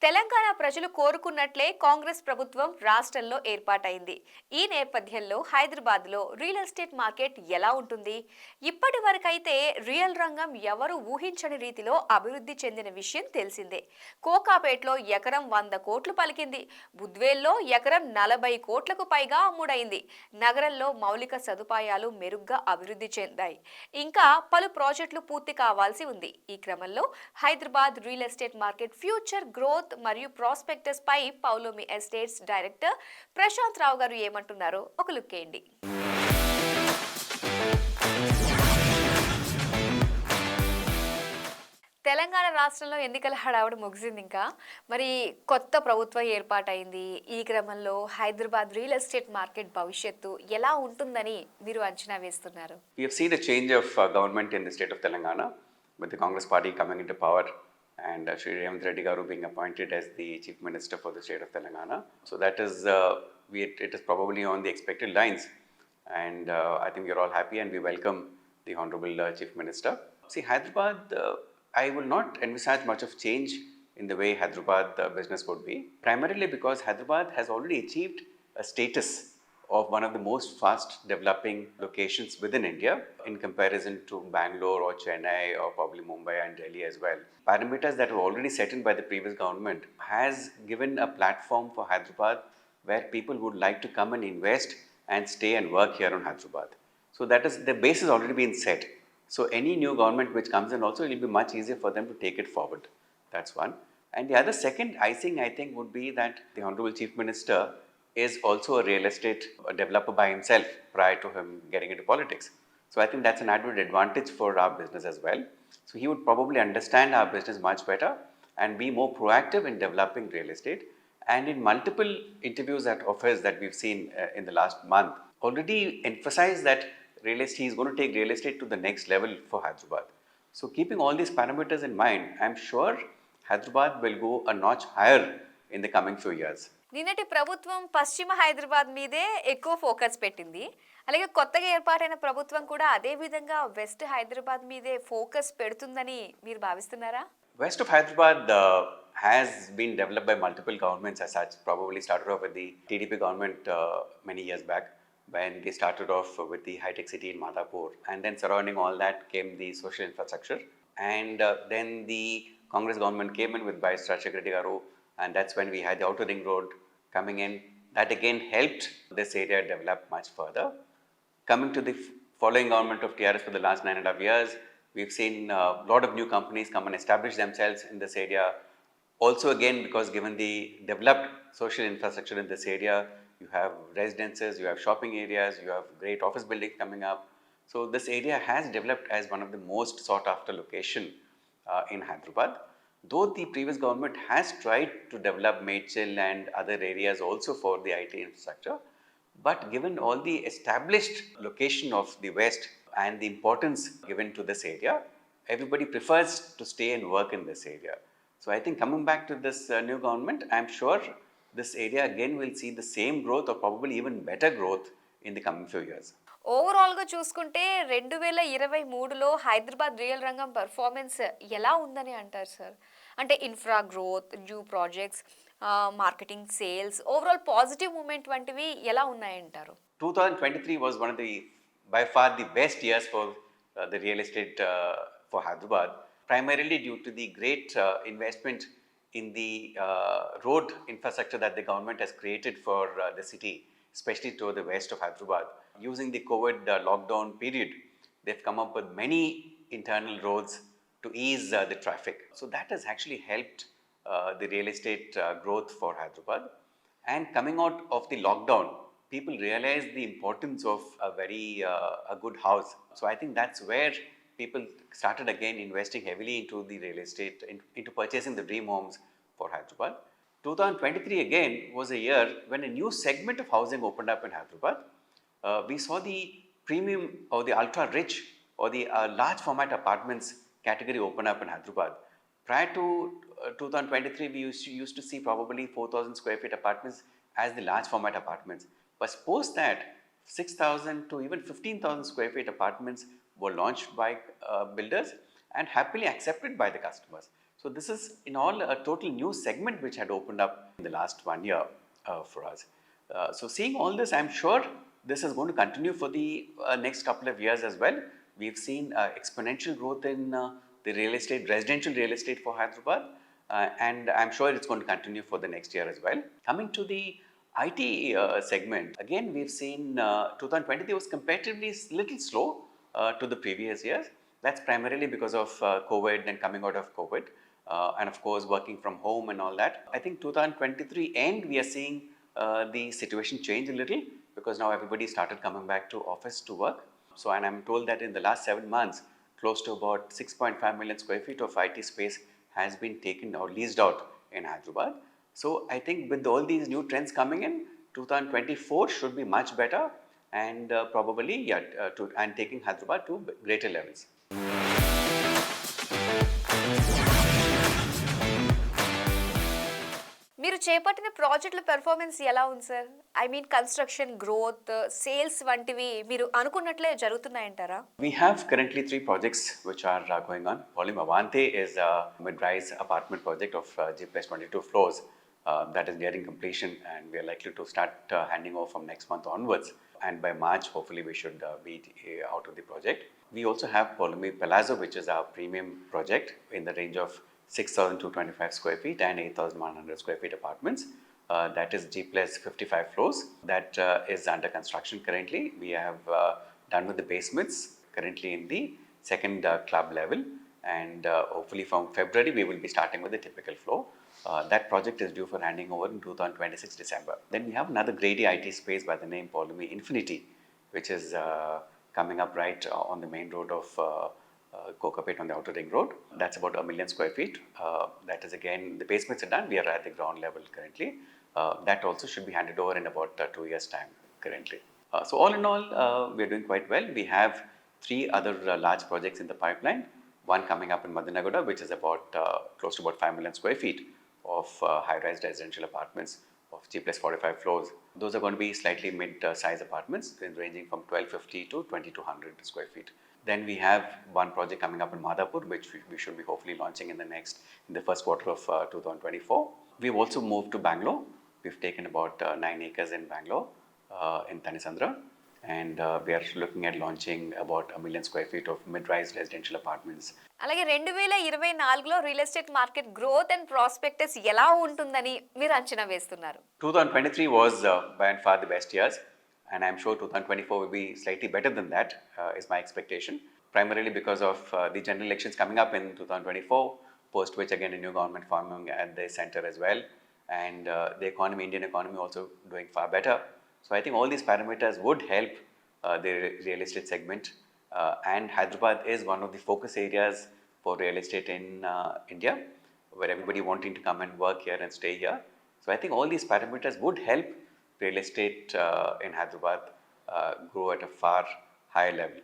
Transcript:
తెలంగాణ ప్రజలు కోరుకున్నట్లే కాంగ్రెస్ ప్రభుత్వం రాష్ట్రంలో ఏర్పాటైంది. ఈ నేపథ్యంలో హైదరాబాద్లో రియల్ ఎస్టేట్ మార్కెట్ ఎలా ఉంటుంది? ఇప్పటి వరకైతే రియల్ రంగం ఎవరు ఊహించని రీతిలో అభివృద్ధి చెందిన విషయం తెలిసిందే. కోకాపేట్లో ఎకరం 100 కోట్లు పలికింది. బుద్వేల్లో ఎకరం 40 కోట్లకు పైగా అమ్ముడైంది. నగరంలో మౌలిక సదుపాయాలు మెరుగ్గా అభివృద్ధి చెందాయి. ఇంకా పలు ప్రాజెక్టులు పూర్తి కావాల్సి ఉంది. ఈ క్రమంలో Hyderabad real estate market future growth మరియు ప్రాస్పెక్టస్ పై పౌలోమి ఎస్టేట్స్ డైరెక్టర్ ప్రశాంత్ రావు గారు ఏమంటున్నారో ఒక లుక్ వేయండి. తెలంగాణ రాష్ట్రంలో ఎన్నికల హడావుడి ముగిసింది. ఇంకా మరి కొత్త ప్రభుత్వం ఏర్పాటైంది. ఈ క్రమంలో హైదరాబాద్ రియల్ ఎస్టేట్ మార్కెట్ భవిష్యత్తు ఎలా ఉంటుందని మీరు అంచనా వేస్తున్నారు? We have seen a change of government in the state of Telangana with the Congress party coming into power and Shri Revanth Reddy Garu being appointed as the Chief Minister for the state of Telangana. So that is, it is probably on the expected lines, and I think we are all happy and we welcome the Honorable Chief Minister. See, Hyderabad, I will not envisage much of change in the way Hyderabad business would be, primarily because Hyderabad has already achieved a status of one of the most fast developing locations within India in comparison to Bangalore or Chennai or probably Mumbai and Delhi as well. Parameters that were already set in by the previous government has given a platform for Hyderabad where people would like to come and invest and stay and work here on Hyderabad. So that is, the base has already been set. So any new government which comes in also, it will be much easier for them to take it forward. That's one. And the other second icing, I think, would be that the Honorable Chief Minister is also a real estate developer by himself prior to him getting into politics. So I think that's an added advantage for our business as well. So he would probably understand our business much better and be more proactive in developing real estate. And in multiple interviews of his that we've seen in the last month, already emphasized that real estate, he is going to take real estate to the next level for Hyderabad. So keeping all these parameters in mind, I'm sure Hyderabad will go a notch higher in the coming few years. నిన్నటి ప్రభుత్వం పశ్చిమ హైదరాబాద్ మీదే ఎక్కువ focus పెట్టింది. అలాగే కొత్తగా ఏర్పాటైన ప్రభుత్వం కూడా అదే విధంగా వెస్ట్ హైదరాబాద్ మీదే ఫోకస్ పెడుతుందని మీరు భావిస్తున్నారా? West of Hyderabad has been developed by multiple governments as such. Probably started off with the TDP government many years back when they started off with the high-tech city in Madhapur, and then surrounding all that came the social infrastructure, and then the Congress government came in with Vice Prashant Reddy Garu, and that's when we had the outer ring road coming in. That again helped this area develop much further. Coming to the following government of TRS for the last 9.5 years, we've seen a lot of new companies come and establish themselves in this area. Also again, because given the developed social infrastructure in this area, you have residences, you have shopping areas, you have great office buildings coming up. So this area has developed as one of the most sought after location in Hyderabad. Though the previous government has tried to develop Mechil and other areas also for the IT infrastructure, but given all the established location of the West and the importance given to this area, everybody prefers to stay and work in this area. So I think coming back to this new government, I'm sure this area again will see the same growth or probably even better growth in the coming few years. ఓవరాల్గా చూసుకుంటే 2023లో Hyderabad real రంగం performance ఎలా ఉందని అంటారు sir? అంటే infra growth, new projects, marketing, sales, overall positive moment వంటివి ఎలా ఉన్నాయంటారు? 2023 was one of the by far the best years for the real estate for Hyderabad, primarily due to the great investment in the road infrastructure that the government has created for the city, especially to the west of Hyderabad. Using the COVID lockdown period, they've come up with many internal roads to ease the traffic. So that has actually helped the real estate growth for Hyderabad. And coming out of the lockdown, people realized the importance of a good house. So I think that's where people started again investing heavily into the real estate, into purchasing the dream homes for Hyderabad. 2023 again was a year when a new segment of housing opened up in Hyderabad. We saw the premium or the ultra rich or the large format apartments category open up in Hyderabad. Prior to 2023, we used to see probably 4,000 square feet apartments as the large format apartments. But post that, 6,000 to even 15,000 square feet apartments were launched by builders and happily accepted by the customers. So this is in all a total new segment which had opened up in the last 1 year for us. So seeing all this, I'm sure this is going to continue for the next couple of years as well. We've seen exponential growth in the real estate, residential real estate for Hyderabad, and I'm sure it's going to continue for the next year as well. Coming to the IT segment, again we've seen 2023 was comparatively little slow to the previous years. That's primarily because of COVID and coming out of COVID, and of course working from home and all that. I think 2023 end we are seeing the situation change a little, because now everybody started coming back to office to work. So, and I'm told that in the last 7 months, close to about 6.5 million square feet of IT space has been taken or leased out in Hyderabad. So I think with all these new trends coming in, 2024 should be much better, and probably and taking Hyderabad to greater levels. మీరు చేపట్టిన ప్రాజెక్టుల performance ఎలా ఉంది sir? I mean construction, growth, sales వంటివి మీరు అనుకున్నట్లే జరుగుతున్నాయంటారా? We have currently 3 projects which are going on. Poulomi is a mid-rise apartment project of G plus 22 floors that is nearing completion, and we are likely to start handing over from next month onwards. And by March, hopefully, we should be out of the project. We also have Poulomi Palazzo, which is our premium project in the range of 6,225 square feet and 8,100 square feet apartments. That is G plus 55 floors. That is under construction currently. We have done with the basements currently in the second club level, and hopefully from February we will be starting with the typical floor. That project is due for handing over in 2026 December. Then we have another grade IT space by the name Poulomi Infinity, which is coming up right on the main road of Kokapet on the outer ring road. That's about 1 million square feet. That is again, the basements are done. We are at the ground level currently. That also should be handed over in about 2 years' time currently. So all in all, we are doing quite well. We have 3 other large projects in the pipeline. One coming up in Madanagoda, which is about close to about 5 million square feet of high-rise residential apartments of G plus 45 floors. Those are going to be slightly mid-size apartments ranging from 1250 to 2200 square feet. Then we have one project coming up in Madhapur, which we should be hopefully launching in the first quarter of 2024. We've also moved to Bangalore. We've taken about 9 acres in Bangalore, in Tanisandra, and we are looking at launching about 1 million square feet of mid-rise residential apartments. అలాగే 2024లో real estate market growth and prospectus ఎలా ఉంటుందని మీరు అంచనా వేస్తున్నారు? 2023 was by and far the best years, and I'm sure 2024 will be slightly better than that, is my expectation. Primarily because of the general elections coming up in 2024, post which again a new government forming at the center as well, and the economy, Indian economy also doing far better. So I think all these parameters would help the real estate segment, and Hyderabad is one of the focus areas for real estate in India, where everybody wanting to come and work here and stay here. So I think all these parameters would help real estate in Hyderabad grow at a far higher level.